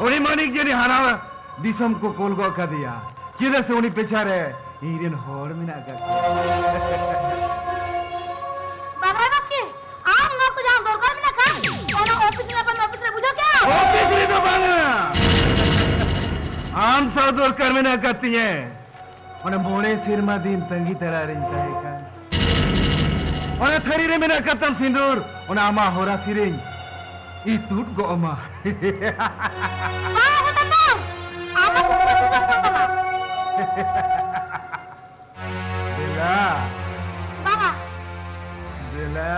उन्हीं मानिक जी ने हाना दिसम को कोल गो कर दिया किधर से उन्हीं बेचारे हीरेन होड़ में ना कर बाबा बाकी आम ना को जाओ दरकार में ना खा कोनो ऑफिस में अपन ऑफिस में बुझो क्या ऑफिस में तो बांगा आम सा दरकार में ना करती है उन्हें मोड़े सिर में दिन तंगी तरह रिंचा है kan उन्हें थरी रे में ना करतम सिंदूर उन्हें आमा होरा सिरिंग itut go ama. Mana kata kau? Apa kau sudah kata? Bella. Banga. Bella.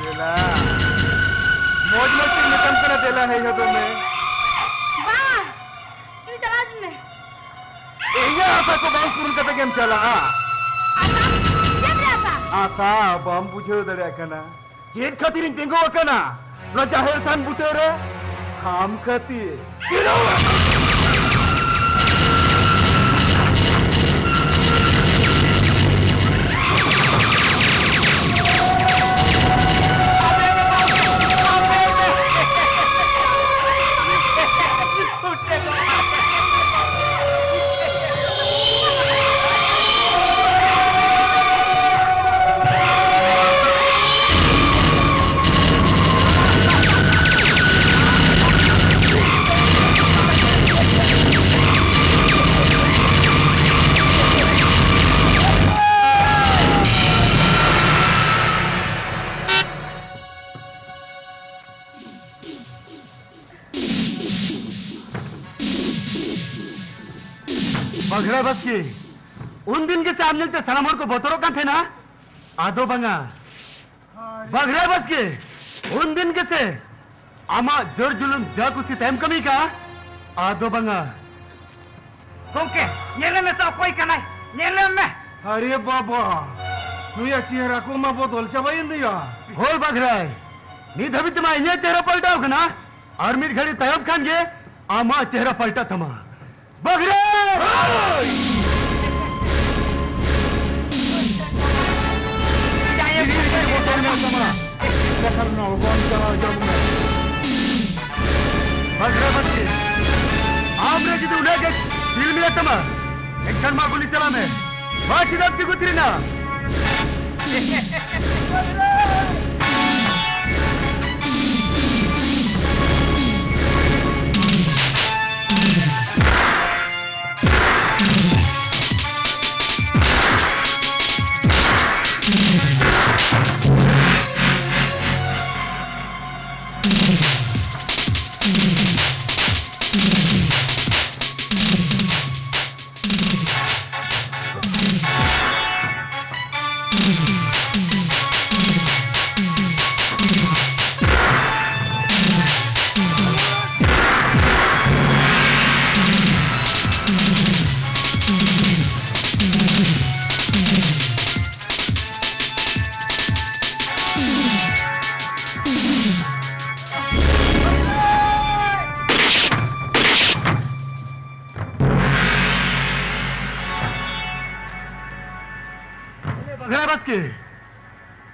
Bella. मौज-मौज से निकल कर देला है ये तो मैं. Banga. Ini jalan ni. Iya apa kau bang kurun kata game cala? Apa? Dia berapa? Asa bang bujuk dari akana. Jet khatirin tengok akana. Rajahir than butere. Ham khati. Kira. बघरा बस की उन दिन के सामने ते सलामों को बोतरों का थे ना आदो बंगा बघरा बस की उन दिन के से आमा जोर जुलूम जाग उसी टाइम कमी का आदो बंगा Kongke, nyele me sa koi kanai, nyele me. अरे बाबा तू या चेहरा को मैं बहुत हल्का भाई इंदिया होल बघरा है नी धबी तुम्हारे ये चेहरा पलटा होगा ना आर्मी घड़ी तैयब खान के आमा चेहरा पलटा थमा बघरा बघरा बच्चे आपने जितने उन्हें के दिल मिला तमा एक क्षण माँ गोली चला मैं बात ही आपकी गुतरी ना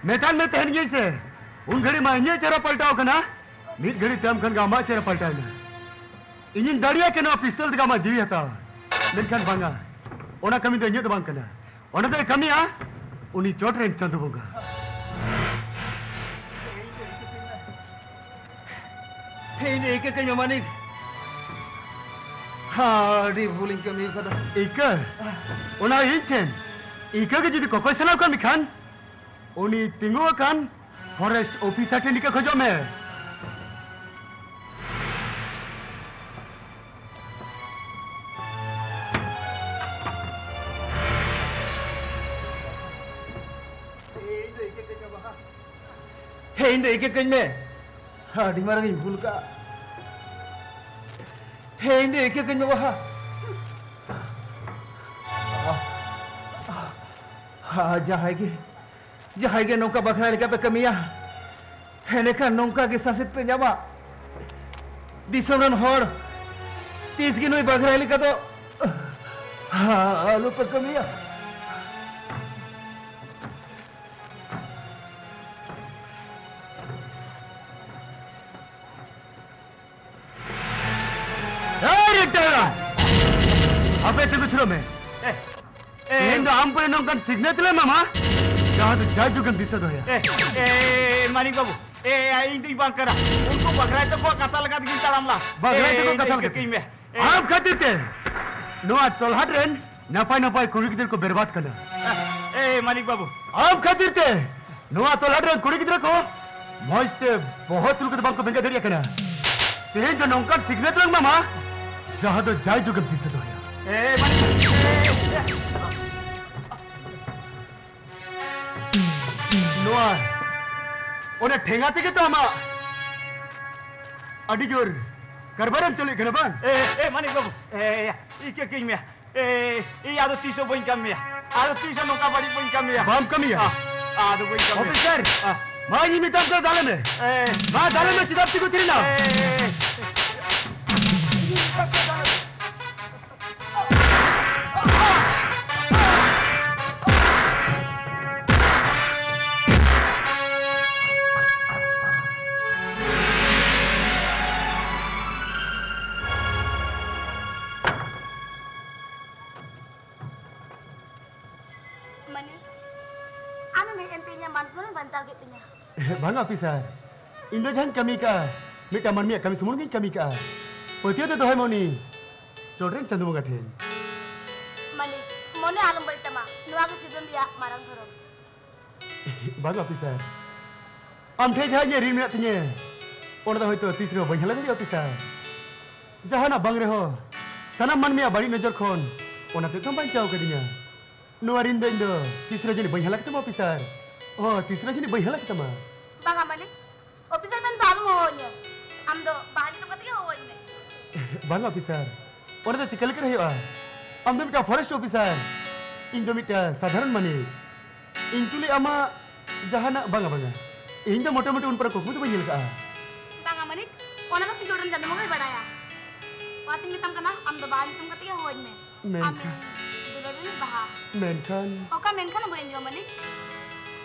मैदान में पहन गई से उन घड़ी में ये चेहरा पलटा होगा ना नीत घड़ी तम खन गामा चेहरा पलटा है Ingin daria kena pistol di kamar jiwi hata. Menkan bangga. Ona kami tu ingat bang kena. Ona tu kami uni chotren chandu bunga. Hei ini ike kenya manik. Di buling kami kada. Ike. Ona inchen. Ike ke jadi kokoi senap kan mikan. Uni tinggu akan forest officer ni ke khojo me. Hei ini ike kenya. Di mana ni bulka? Hei ini ike kenya wah. Jahai ke nongka bakal lekat kami ya. Hene kan nongka ke sasit penjama. Di sonon hor. Tis ginoi bakal lekat tu. Lupa kami ya. Apa itu betul me? Ini dah ampun nongkan signet le mama. Jangan tu jaju kan bisa doh ya. Manik babu. Ini ibang kara. Untuk bagrai tu kau kata lagi di dalam lah. Bagrai tu kau kata lagi. Apa khatir ke? Noa tolhat ren. Napai kuri kita ko berbat kena. Manik babu. Apa khatir ke? Noa tolhat ren kuri kita ko. Moiste बहुत लोग तो बांको बेंगा दरिया कना. तेरे जो नौकर signet लग मामा. जहाँ तो जाय जो कब दिसे तो है. Noa, उन्हें ठेंगा ते के तो आमा. अडिजोर करबरम चले कना बang. Manik babu. Ike kini ada tisu boin kami ya. Ada tisu nongka bari boin kami ya. Bam kami ya. Ada boin kami. Officer. माँ ये मिताम कर डाले में माँ डाले में चिदाप्ती को तेरी ना Bang officer, Indo jangan kami ka, mereka manmi kami semua ni kami ka. Pertiap tu dohai moni, children chandu mengatin. Mani, moni alam bertema, nuak sidon dia marang korom. Bang officer, amthai jahanya rin nak tanya, orang dah itu tisro banyak lagi officer. Jahana bang reho, sana manmi bari najar kon, orang tu tambah jauh kadinya. Nuarin Indo, tisro jadi banyak lagi tu officer. Oh, tisro jadi banyak lagi tu mah. Bang Manik, officer men baru honya. Amdo bahari tu katiya honya. Bang officer, orang tu cikal kerja ya. Amdo mita forest officer, Indo mita saharan Manik. Intuli ama jahana bang. Indo motor unpar koku tu banyak lagi. Bang Manik, orang tu tidur dan jangan mau beraya. Watin mitam kena, amdo bahari tu katiya honya. Menkan. Tidur ni bahar. Menkan. Oka menkan apa yang Manik?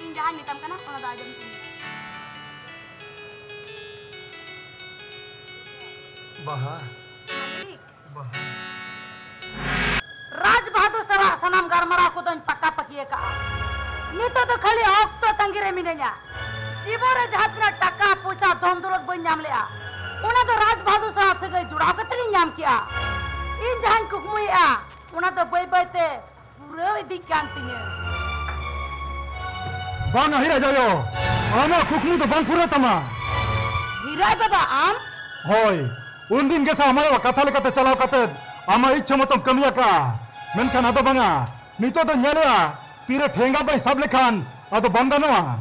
Injahan mitam kena, orang dah ajan tu. Bahar. Manik. Raj Bahadur Sara sanam garmara ko don pakka pakiye ka. Nito to khali okto tangire minenya. Ibore jhatna taka pucha dondulat boy nyam lea. Una to Raj Bahadur Sara se gai juda katri nyam kiya. In jahan kukmui a. Una to boy te pure dik kantiye. Bang ahira jayo. Ama kukmu to bang pura tama. Hirai baba am? Hoy. Undin ke sama ya kata lekate chalao kate ama ichha motom kamiya ka menkan ado banga nito to nyalea tire thenga bai sab lekhan ado banda noa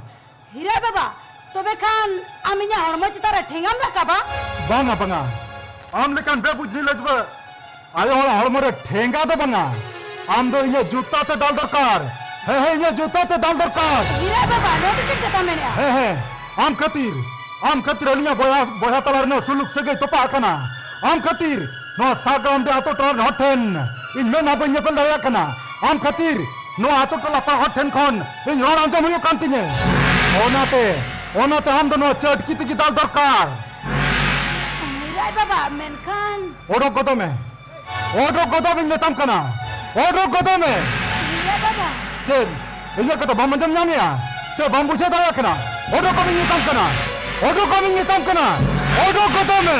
Hirai baba tobe kan aminya hormo chitara thengam la kaba banga am lekan be bujni lajba ayo hormo re thenga do banga am do ye jutta te dal darkar he ye jutta te dal darkar Hirai baba notice kata mene he am khatir aliya boya talar no suluk sege topa kana am khatir no sagam de ato tor hoten in me na banya kol daya kana am khatir no ato kol apa hoten kon in ron am jamu kantine onate am do no chat kiti ki dal darkar Ya baba menkan. Odok godo me. Odok godo bin metam kana. Odok godo me. Ya baba. Chen, ini kata bam macam ni ya. Se bam buce dah kana. Odok kami metam kana. Odok kami metam kana. Odok godo me.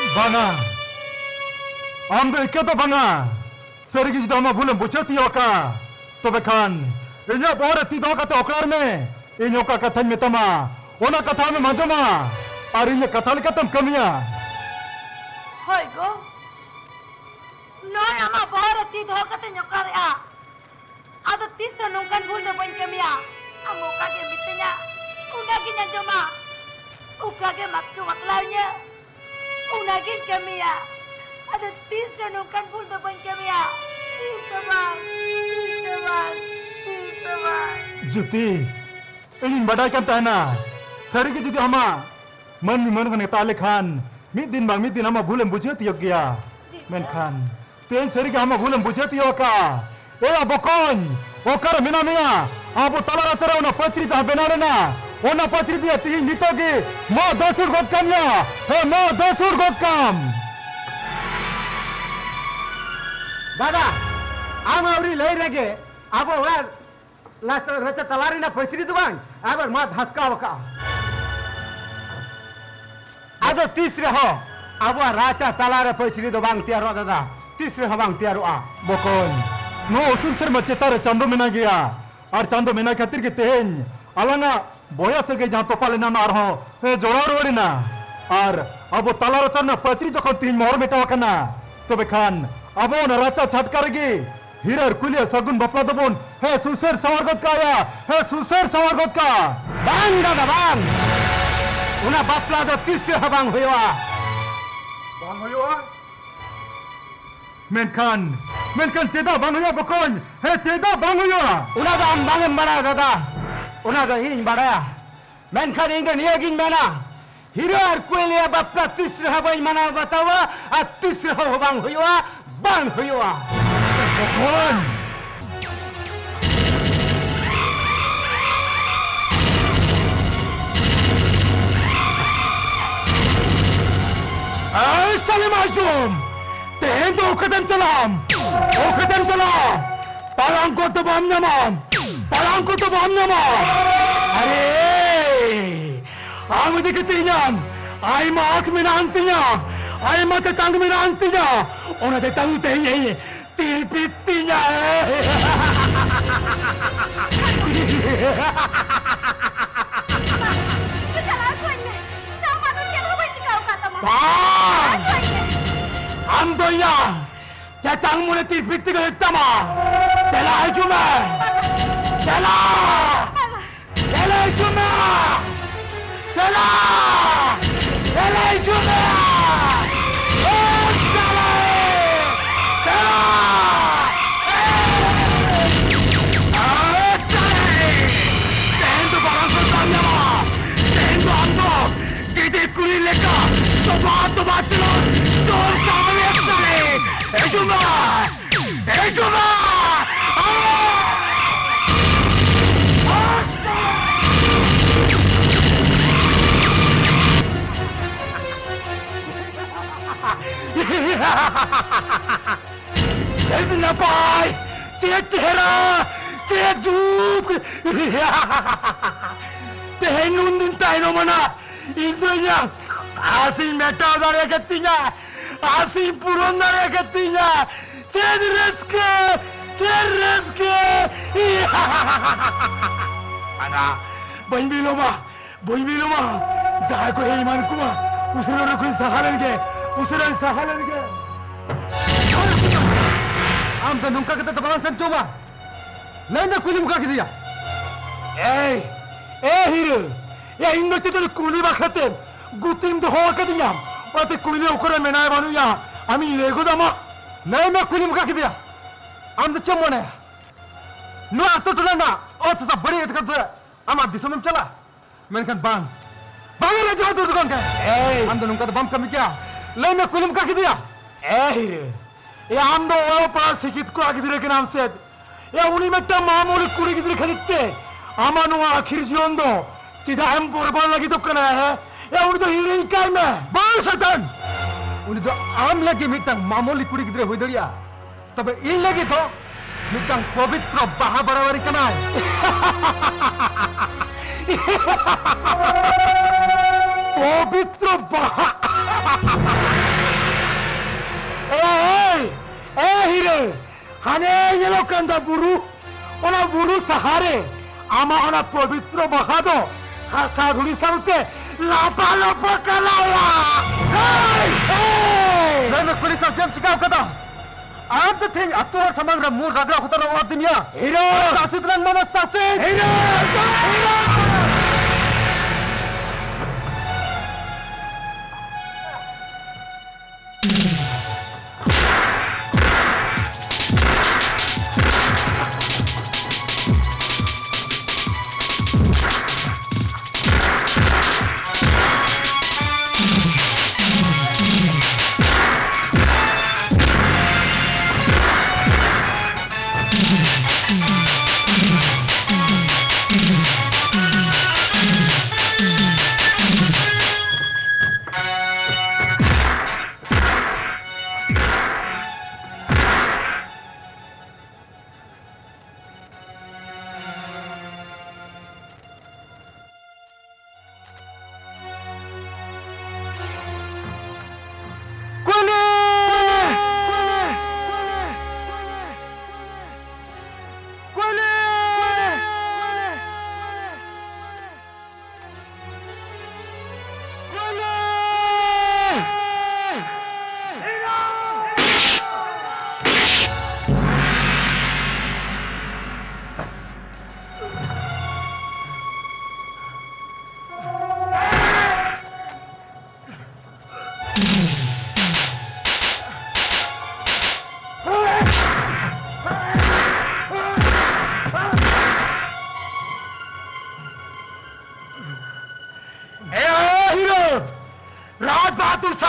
Banga, ambil kata banga. Sergi jika ama bulan bucet yoka, tu bekan. Inya orang tidak kata okar me. Inya kata metama. Ona kata me manjama. Arinya kata lekatam kamiya. Hai go. Noi ama orang tidak kata nyokar ya. Ada tisa nungkan bulan bulan kamiya. Amo kage mitenya. Unagi nyajoma. Ukage maksu maklaunya. Unagi kamiya. Ada tisa nungkan bulan bulan kamiya. Tisa bang. Juti, ingin badaikan tanah. Sergi jika ama मन kan ताले खान मिद दिन ama bulan bujet yogia menkan ten seri ama bulan bujet yoka bokon okar mina abu talara tera una patri ta benarena ona patri dia tin nitoge mo dosur gotkam ya mo dosur gotkam दादा आम आवरी लई रगे अब ओरा रचा तलारी ना पैसरी दुबान अब मा धसका वका आदो तीसरे हो Abo raja talara pesili do bang tiaro dada. Tisre habang tiaro a. Bokon. No usun ser macetare chando mena gaya. Ar chando mena khatir ke tehen. Alanga boya se ge jato pale na arho. He jorar wori na. Ar abo talara charna patri jokhon tin mohor metawa kana. Tobe khan abo na racha chhatkar ge. Hirar kuliya sagun bapla dobon. He suser sawargot ka ya. He suser sawargot ka. Bang dada bang. Una bapla do tisre habang hoya. Bang hoya. Menkan seda bang hoya bokon. He seda bang hoya. Una da bang bara dada. Una da hin bara. Menkan inga niagin mana. Hirar kuliya bapla tisre habang mana batawa. At tisre habang hoya. Bang hoya. Bokon. Salim Azum, tehen to kadam chalam, kadam chalam, palangko to bom namam, palangko to bom namam. Arey, am diketinyam, ay maak minantinya, ay mata tang minantinya, ona de tang tehye, tipitinya. Am doya, jatang mula tipit tiga tama, cela cuma, cela cuma, cela cuma, oh cela, tentu barang bertanya, tentu ando, kita kulit leka, tobat celon. Ejuma! Sevna pai! Tehera! Tehjuk! Tehenundin tayo mana! Indonya! Asing meta dari ketinya! Asing puron dari ketinya! Cedreske! Ana! Boy biloma! Jahay ko iman kuma! Usran ko sahalan ke! Am to nungka kita tapalan san coba! Nanda kuli muka kita ya! Hiro! Ya Indo itu kuli bakaten! Gutim to hawa kadinya! Pati kuli ukura menai banu ya! Ami lego dama! Nanda kuli muka kita ya! Am to cemone! No atau tu nanda! Oh tu sab beri itu kan tu! Am abdi sumem cala! Menkan bang! Bang ada jauh tu kan kan? Am to nungka bam kami kya! Nanda kuli muka kita ya! Hiro! Ya am to olah pas sikit ko agi dire ke naam se! Ya uni metta maamuli kuli ki dire khalitte! Amanu akhir jion do! Tidak am korban lagi tu kena hai! Ya uni to hiri ikai me! Bang satan! Uni to am lagi mitang maamuli kuli ki dire hui dariya! Tabe in lagi to mitang pavitra baha barawari kena hai! Pavitra baha! Hire! Hane yelo kanda buru! Ona buru sahare! Ama ona pavitra baha do! Hasa dhuli salte! Lapa kalaya! Nana kuli sa jam sikau kata! Aap to thing atur samagra mur ragra khutara wa dunia! Hiro! Sasit lang mana sasit! Hiro!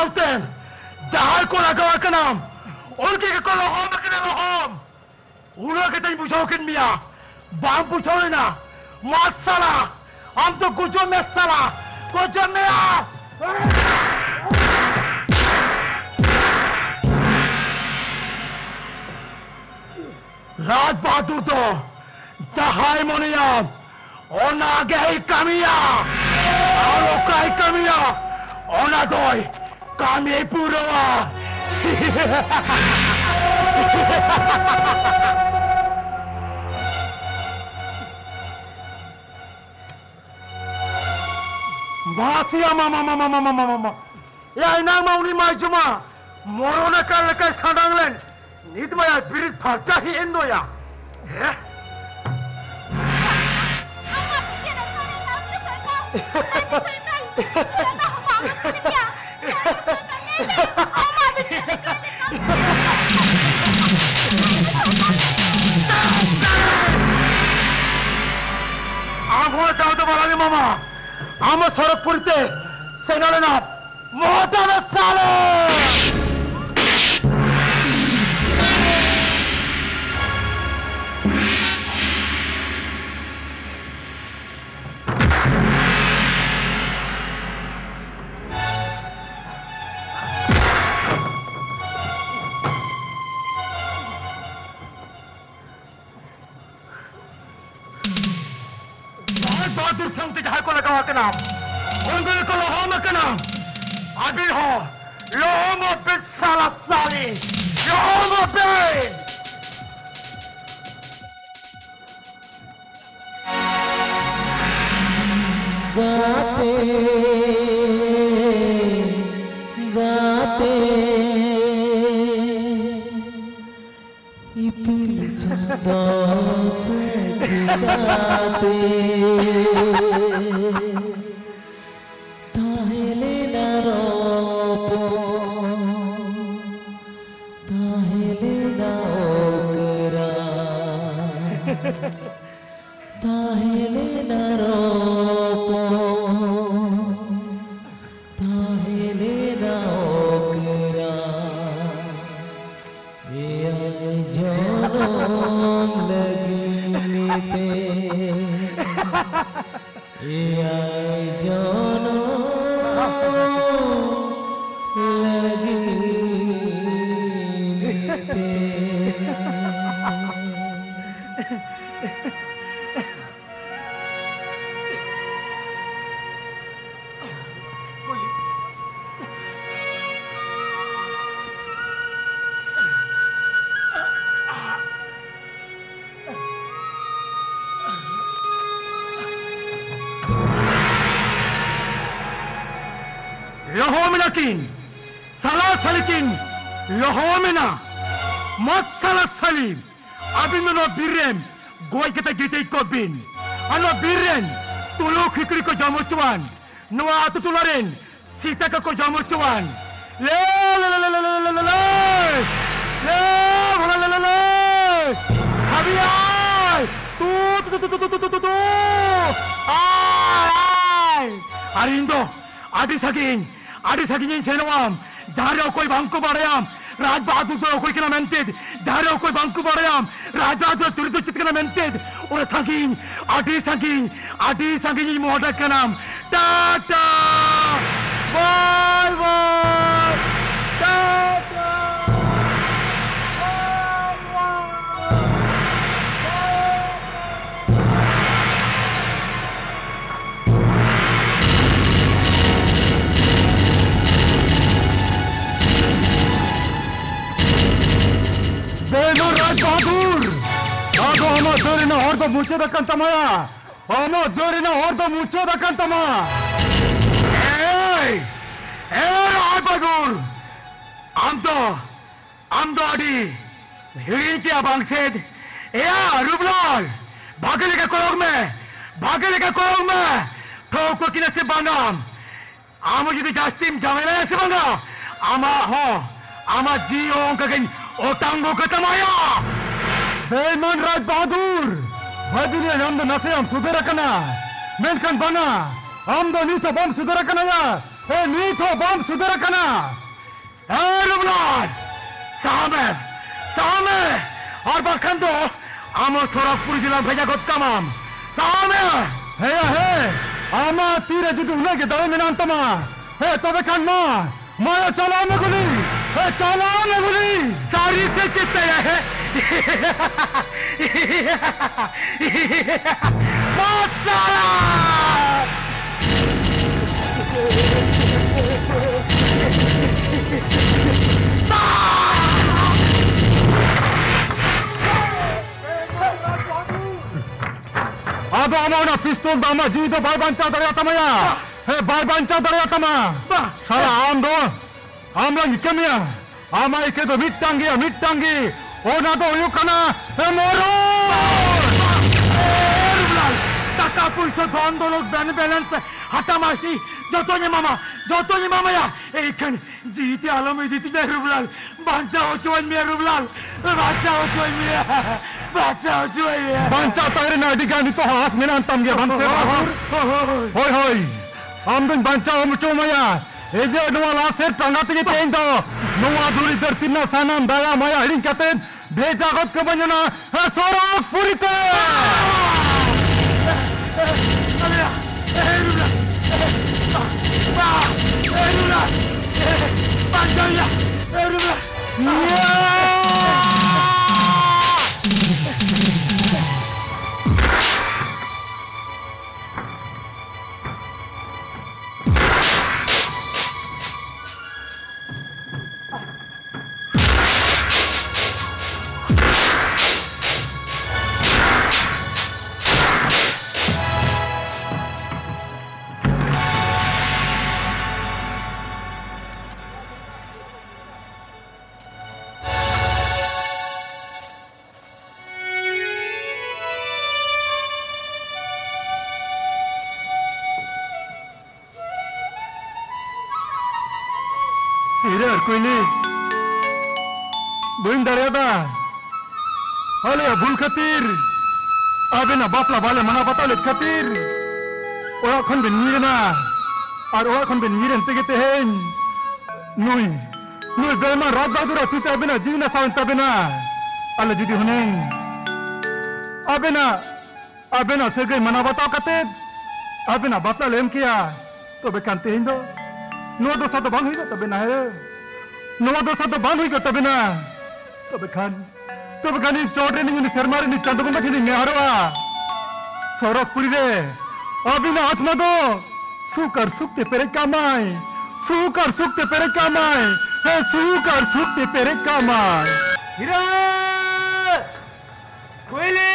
Kauten, Jahal ko nagawa ka nam, Ulki ka ko lohom na kinalohom. Una kita bujokin miya, bang bujokin na, masala, हम तो गुजो में साला, गुजो में आ। राज बहादुर तो जहाई मोनिया, ओना गई कमिया, आलो काय कमिया, ओना दोई kami purowa. Bahasa mama. Ya inang mau ni mai cuma, morona kal lekai sadang len, nit maya birit farca hi endo ya. Aku tahu tu balani mama. Amo sorok purite, senale na, mohta na sale. बहादुर संग जहाँ को लगावा के नाम, उनको लोहो में के नाम, अभी हो, लोहो में बिट साला साली, लोहो में बिट। गाते इपिल चंदा से गाते ताहेले नारोपो ताहेले नाओकरा ताहेले नारोपो ताहेले नाओकरा ये जनम लगीते ये जनम लगीते Lohominakin, salah salikin, lohomina, mat salah salim. Abin no birem, goi kita gite ikobin. Ano birem, tulu khikri ko jamuchuan. Noa atu tularen, sita ko jamuchuan. Le. Habiyai, tu. Ay. Arindo, adi saking senawam, jahre koi bangko barayam, Raj Bahadur to koi kena mented, jahre koi bangko barayam, Raj Bahadur turi to chitkena mented, ora saking, adi saking mohta kenam, tata, bye, tata. Beno Raj Bahadur, aku amat dorina ordo muncul akan tamaya, amat dorina ordo muncul akan tama. Hey Raj Bahadur, amdo adi, hirin kia bangsed, Rublal, bhagale ke kolong में, ठोक को किने से बांगam, आमो jadi jastim jamela se banga, ama jiyo kagin otango katamaya. Belman Raj Bahadur, badine namdo nasayam sudarakana, menkan bana, amdo nisa bom sudarakana ya. Nito bom sudara kana. Rublan. Same. Ar bakhan to amo Sorakpur jila bheja got kamam. Same. Hey. Ama tire jodi unage dawe menan tama. Hey tobe kan ma. Maya chala me guli. Hey chala me guli. Sari se chitte hai. Masala. Ado amana pistol dama jido bai bancha dariyata ya. He bai bancha dariyata ma. Sara ando. Amra ikemiya. Ama ikedo mittangi. Ona do yukana. He moro. Taka pulsa bandolok balance hatamasi. Jotonya mama ya. Eikan jiti alam jiti ya Rublal. Bancha ochuan me Rublal. Bancha ochuan me. Bancha tayre na digani to haas menan tamge banse bahur. Hoi. Amdun bancha omchomaya. Eje nuwa laser tangati tendo. Nuwa duri dertina sanam daya maya hirin katen. Beja got kebanjana. Sorakpurite. Kuini, buin dariyada. Hale bul khatir. Abena bapla bale mana batale khatir. Ora khon ben mirena. Ar ora khon ben miren tege tehen. Nui bema rab badura tuta abena jivna sawan tabena. Alla judi hunen. Abena segai mana batao kate. Abena bapla lem kiya. To bekan tehindo. No dosa to bang higa tabena hai. Nova dosa to ban hoiga tabe na tobe khan in chore ni sermare ni chandogunda khini meharwa Sorakpuri re abina atma do sukar sukte pere kamai he sukar sukte pere kamai Hira Koili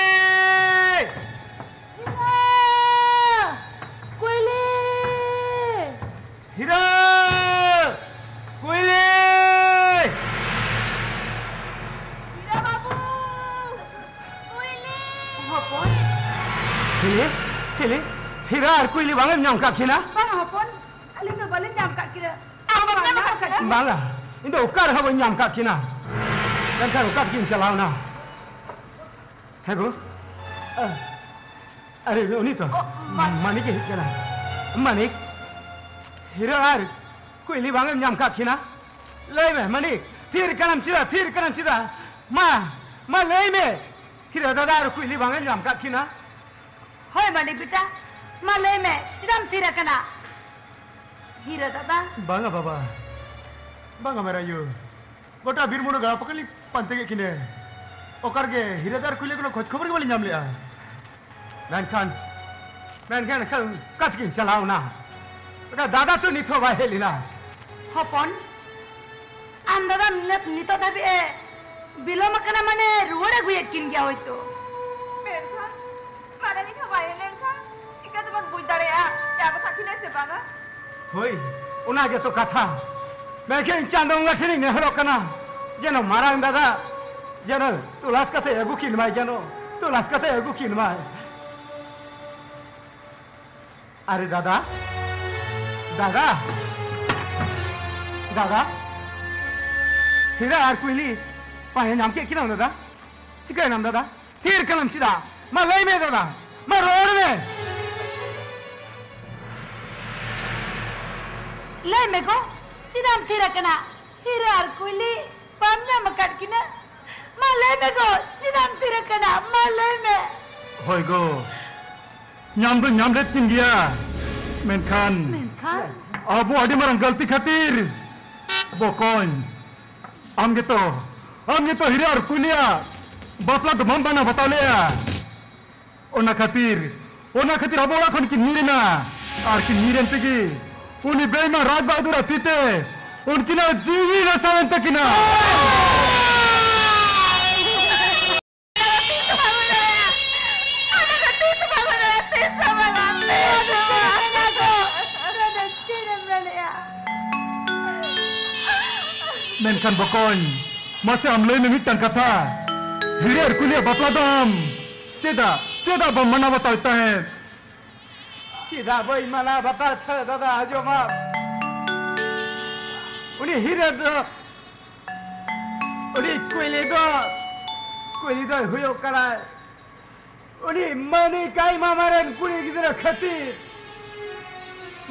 Hira Koili Hili, Hira ar Koili bangan nyam kakina? Bang hapon, aling do balen nyam kakira. Abang nyam kakira. Banga, indo ukar habo nyam kakina. Dan kan ukar kin chalao na. Hego? Are oni to. Manik kena. Manik. Hira ar Koili bangan nyam kakina. Lei me Manik, thir kanam sida. Ma lei me. Hira dada ar Koili bangan nyam kakina. Hoi Manik beta, malay me, sidam tira kana. Hira dada. Banga baba. Banga mera yu. Gota birmuno gala pakali pantege kine. Okar ge Hiradar Koili kono khoj khabar ke bali nyam liya. Man khan katkin chalao na. Oka dada to nitho ba helina. Hapon, andada nito thabi bilo makana mane ruwada guyet kin gya hoito. Berkha, mana ni khabai lenka? Ika tuman bui dare ya, ya ko sakine se banga. Hoi, una ge to katha. Makin chandonga thini nehro kana. Jeno marang dada. Jeno tulas kate egu kilmai jeno. Tulas kate egu kilmai. Are dada. Hira ar Koili pahe nam ke kinam dada? Chikai nam dada? Thir kalam sida. Ma lei me dada. Ma road me. Lay me go. Sidam tira kena. Hira ar kuli. Pamnya makat kina. Ma lay me go. Sidam tira kena. Ma lay me. Hoi go. Nyam det tin dia. Menkan. Menkan. Abu adi marang galti khatir. Bokon. Am gitu hira ar kulia. Bapla demam bana batalea. Ona khatir abu ora khon ki nirena. Ar ki niren tegi. Uni beima Raj Bahadur atite. Unki na jiwi na sawen takina. Menkan bokon. Masih amlay na mitan kata. Hira ar kulia bapla dam. Ceda bam mana batalta hai. सीधा भाई मला बता था दादा आजो माँ उन्हें हीरा दो उन्हें कोयले दो हुयो करा उन्हें मने काई मारे कुड़ी की तरह खती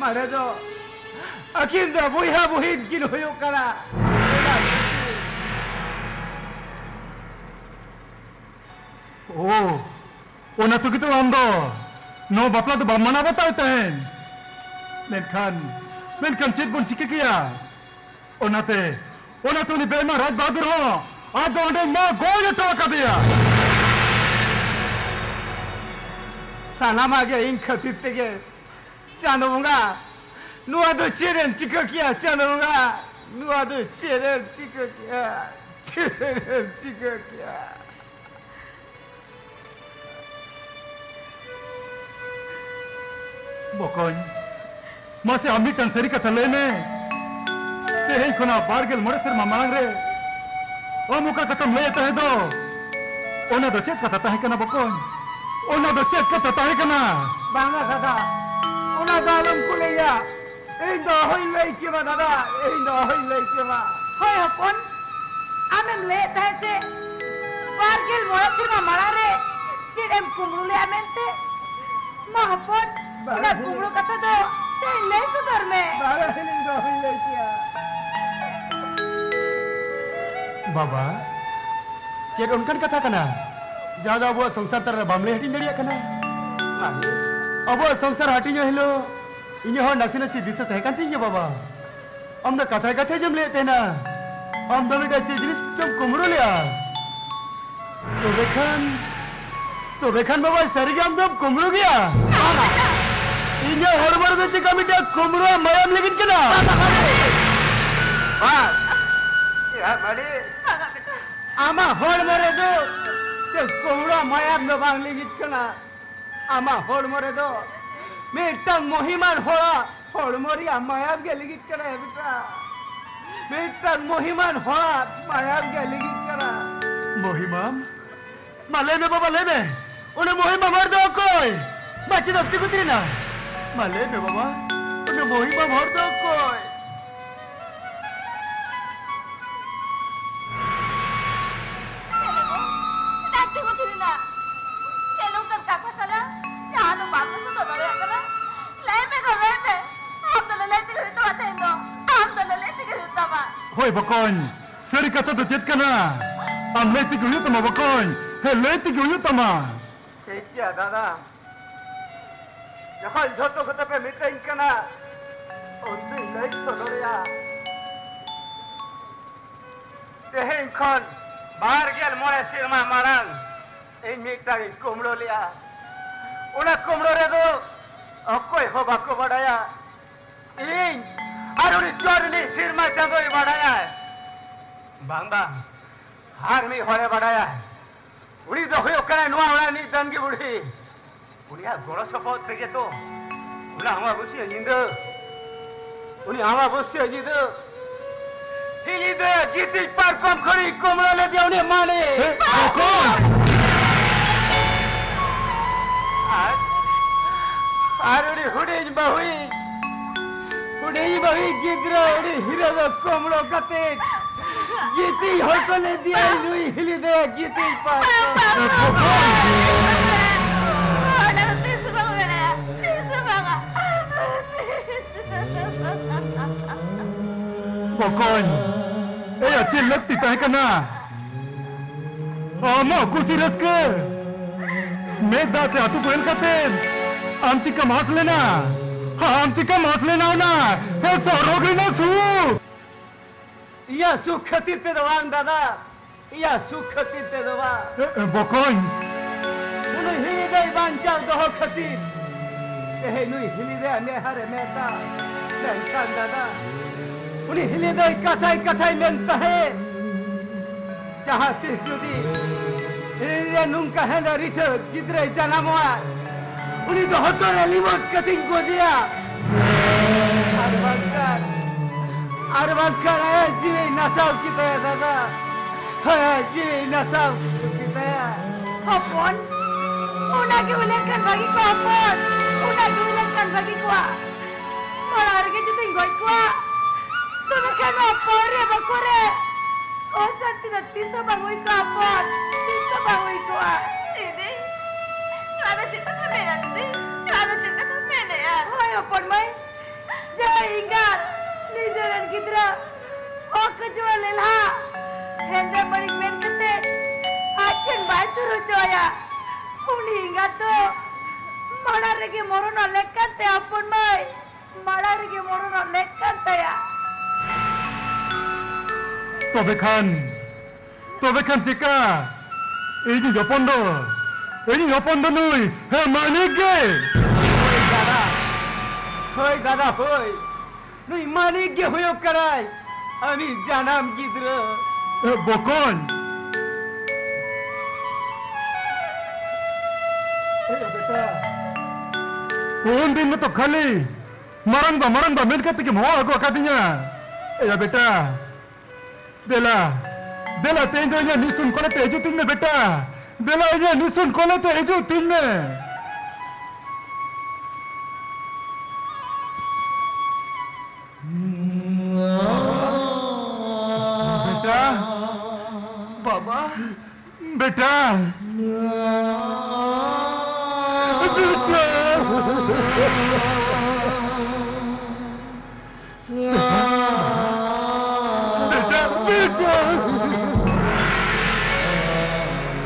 मारे दो अकिन दो वही किन हुयो करा ओना तो कितो आंदो No bapla tu mana batal tahen. Menkan cit pun cike kia. Onate ni bema Raj Bahadur ho. Ado onde ma goya to kadia. Sana mage in khatit tege. Chanunga. Nu ado chiren cike kia chanunga. Nu ado chiren cike kia. Bokon, masih ambil kan seri kata lene. Tehei kona bargel moreser mamarang re. Muka kata mele tahe do. Ona do cek kata tahe kana bokon. Ona do cek kata tahe kana. Bangga kata. Ona dalam kuliah. Indo hoi lei kima dada. Indo hoi lei kima. Hoi hopon. Amem le tahe se. Bargel moreser mamarang re. Cidem kumrule amente. Ma hopon. Udah kumru kata do, tele itu dorme. Baru ini dohin lagi ya. Baba, cek unkan kata kana. Jada abu sangsar ter bamle hatin dari kana. Abu sangsar hatinya hello. Ini hon nasi disa teh kan tinggi baba. Amda kata jam le tena. Amda le dah jenis jam kumru le ya. तो देखन बाबा sir के हम तो कुमरू गया इन्हें हर बार देते committee कुमरू मयम लेकिन क्या हाँ यार बड़ी आमा हर मरे दो ते कुमरू मयम न बांग लेकिन क्या आमा हर मरे दो मैं तंग मोहिमान हर मरी मयम के लेकिन क्या है बेटा मैं तंग मोहिमान मयम के लेकिन क्या मोहिमान माले में बाबा ले में उन्हें मोहिमा मार दो कोई बाकी दफ्ती कुछ नहीं ना माले में बाबा उन्हें मोहिमा मार दो कोई दफ्ती कुछ नहीं ना चलो कर काका चला यहाँ तो बात तो बड़े अगला ले में हम तो लेते के तो आते हैं हम तो लेते के तो बा होय बकon सरी kata तो चेत करना हम लेते के तो बकon हे लेते के तो मा क्या दादा यहाँ जोतो कता पे मिटे इनका ना उन्हें लाइक तो लोरिया तेहे इनकन बाहर गया मोरे सिरमा मारन इन मिटा इन कुमरो लिया उन्हें कुमरो रे दो अकोई हो बाको बढ़ाया इन आरुनी चोरनी सिरमा चंदो ही बढ़ाया बांबा हार में होरे बढ़ाया उड़ी तो हुई ओकरा नुआ उड़ा नी दन की बुढ़ी उड़िया गोड़ा सपोर्ट तके तो उना हमा बुसी जिंदो उनी हमा बुसी जिंदो हिली दे गीती पर कम खड़ी कोमरा ले दिया उन्हें माने कौन आरुनी हुडीज बहुई गिद्रा उड़ी हीरो दो कोमरो कते गीती होतो ले दिया लुई हिली दे गीती पर Terima kasih. Pokoknya, acil lek titah kena. Amo kursi raska. Meda te atu boel katen. Amci ka mas lena. Amci ka mas lena na. He sorogri na su. Iya suk khatir pe dawang dada. Iya suk khatir pe dawa. Pokoknya, Unui hili dai bancang doho khatir. Nui hili dai ane hare meta. Menkan dada. Uni hili dai katai menta hai. Jaha tis judi. Ini nungka henda Richard gidre janamoa. Uni doho tore limot kating ko dia. Arbangkan ayah jiwi nasab kita ya dada. Ayah jiwi nasab kita ya. Hapon, una giulikan bagi ko hapon. Una giulikan bagi ko. Mararga juting goi ko. Tumakan hapon re bakure. O santi na tisa bangoi ko hapon. Tisa bangoi ko. Ini, ada cerita kami nanti, ada cerita kami ni ya. Hoy hapon mai. Jangan ingat. Ni jalan kita. O kejual lelah. Henda maring men kete. Achen bai suru joya. Uni ingat tu. Mararga morono lekkan te hapon mai. Mararga morono lekkan te ya. Tobe kan cika. Ini Yopondo nui. He manik ge. Hoi dada hoi. Nui manik ge hoyo karai. Ami janam gidra. Bokon. Beta. Un din में तो खाली Maranga main कहते कि मोह को कदिnya. Ya beta. Dela tengo nya nisun kola te eju tinne beta. Dela nya nisun kola te eju tinne. Beta. Baba. Beta.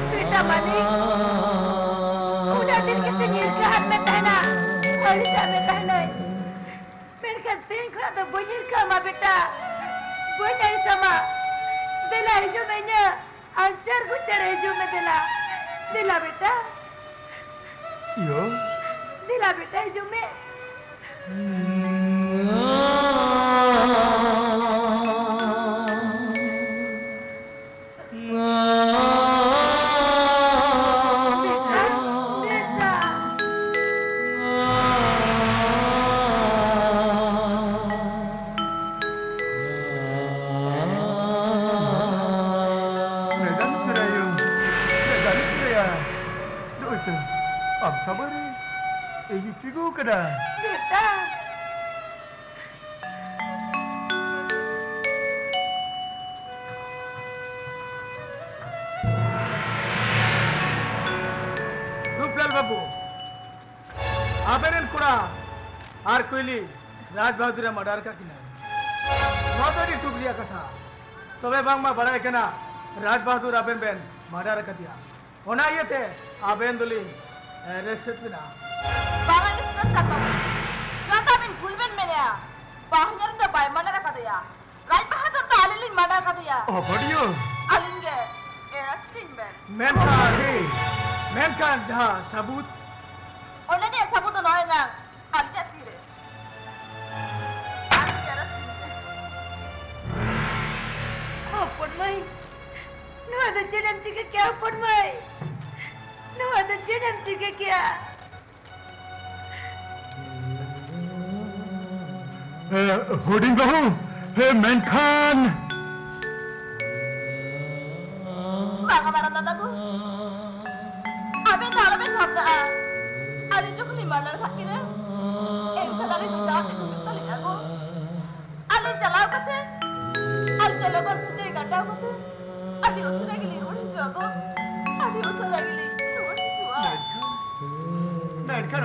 Beta manik. Udah din kita ngirkahan metana. Harisa metana. Mereka tingklah tu bunyi kama beta. Bunyi sama. Dela hijau mainnya. Ancar gucar hijau medela. Dela beta. Yo. Dela beta hijau me. Beta. Ruplal बाबू आबेरन कुड़ा are Koyli Raj Bahadur murder का किना नौकरी टुकरिया कथा तबे बांग मा बड़ाई कना राज बहादुर आबेन बेन मर्डर का दिया होना ये थे आबेन दुली रेस्ट बिना Bangan itu kan Rata bin gulben mene ya. Bahanyar tu bay mana kata ya. Rai bahasa tu alilin mana kata ya. Oh, badiyo. Alin ke, erastin ben. Man का जहाँ सबूत Orang ni sabut tu noy nang. Alin je sire. Alin erastin ben. Hapon mai. Nu ada jenam tiga kya hapon mai. Nu ada jenam tiga kya. Hoding bahu. Hey, Menkan. Bangga barang tanda tu. Aben dah aben sabda. Alin je kuli mana kaki ni. Engkau alin tu jahat tu betul ni aku. Alin jalan kata. Alin jalan kau sendiri kata aku. Alin usah lagi lihat tu aku. Alin usah lagi lihat tu aku. मैनकन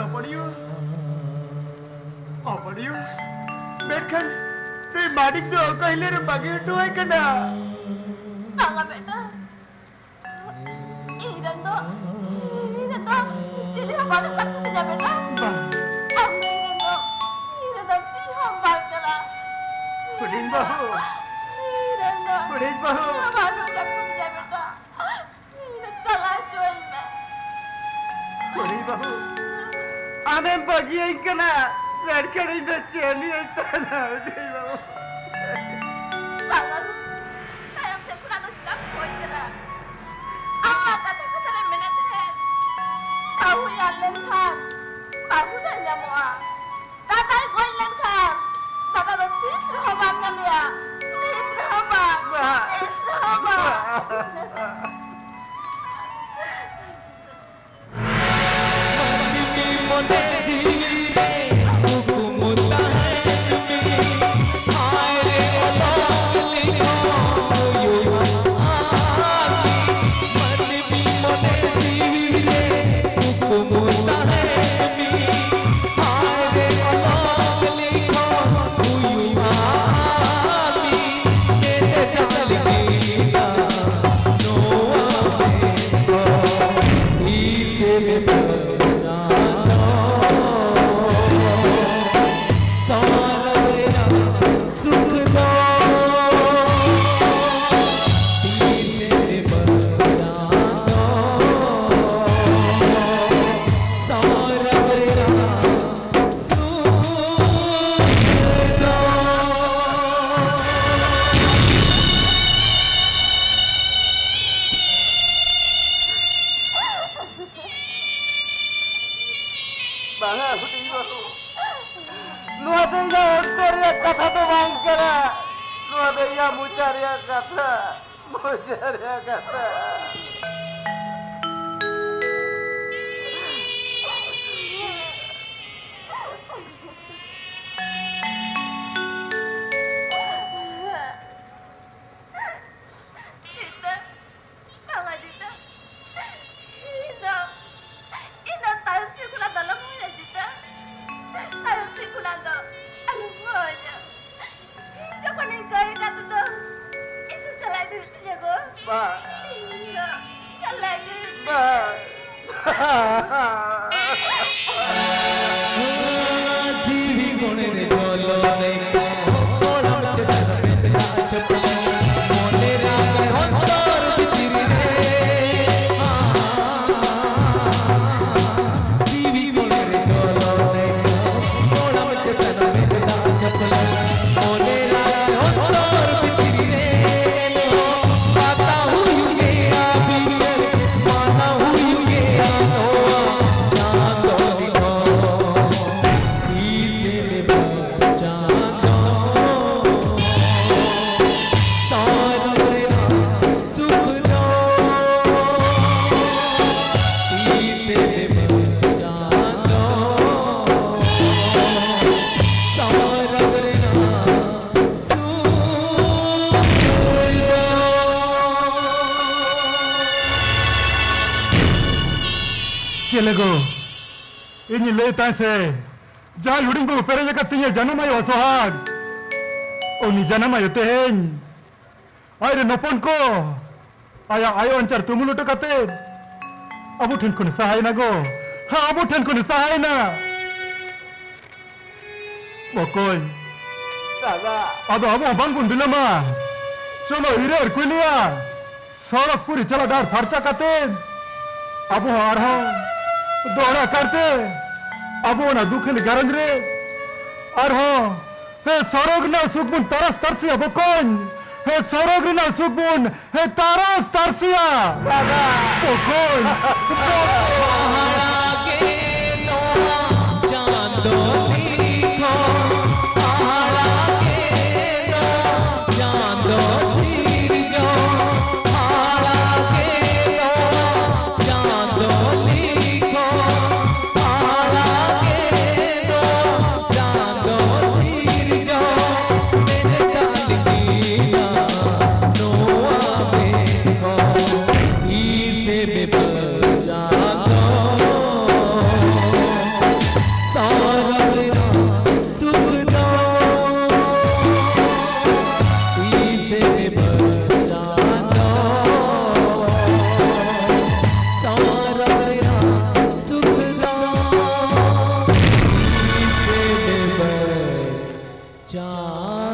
अपनियो मैनकन ते माडिक तो कहले रे बगे toy कना Nanga beta. Iran to jadi hamba kat saja beta. Amma Iran to hamba kala. Police बहू Iran to police बहू hamba kat saja beta. Iran salah jual me. Police बहू आने बगे कना लड़कड़ी में चेनी ऐसा ना दे बहू Sangat. Saya sekolah tu sudah koi kena. Amma tadi kita le minat hai. Tahu ya len kan. Baru saja mua. Tadi koi len kan. Tadi tu sis rahman kami ya. Sis rahman. Sis rahman. Jangan luding bu, pera jaga tinggal jangan mayu sohag. Oh ni jangan mayu teheng. Aire nopon ko. Ayo ancar tumulu to kate. Abu ten ko sahai na go. Ha abu ten ko sahai na. Bokoy. दादा Ado abu bangun dilama. Cholo hirer kuliya. Sorak puri chala dar farcha kate. Abu arho. Dohra karte. Abu na dukhil garangre. Arho. He sorog na sukbun taras tarsiya bokon. He sorog na sukbun. He taras tarsiya. दादा Bokon. He said, "Baby, चाँद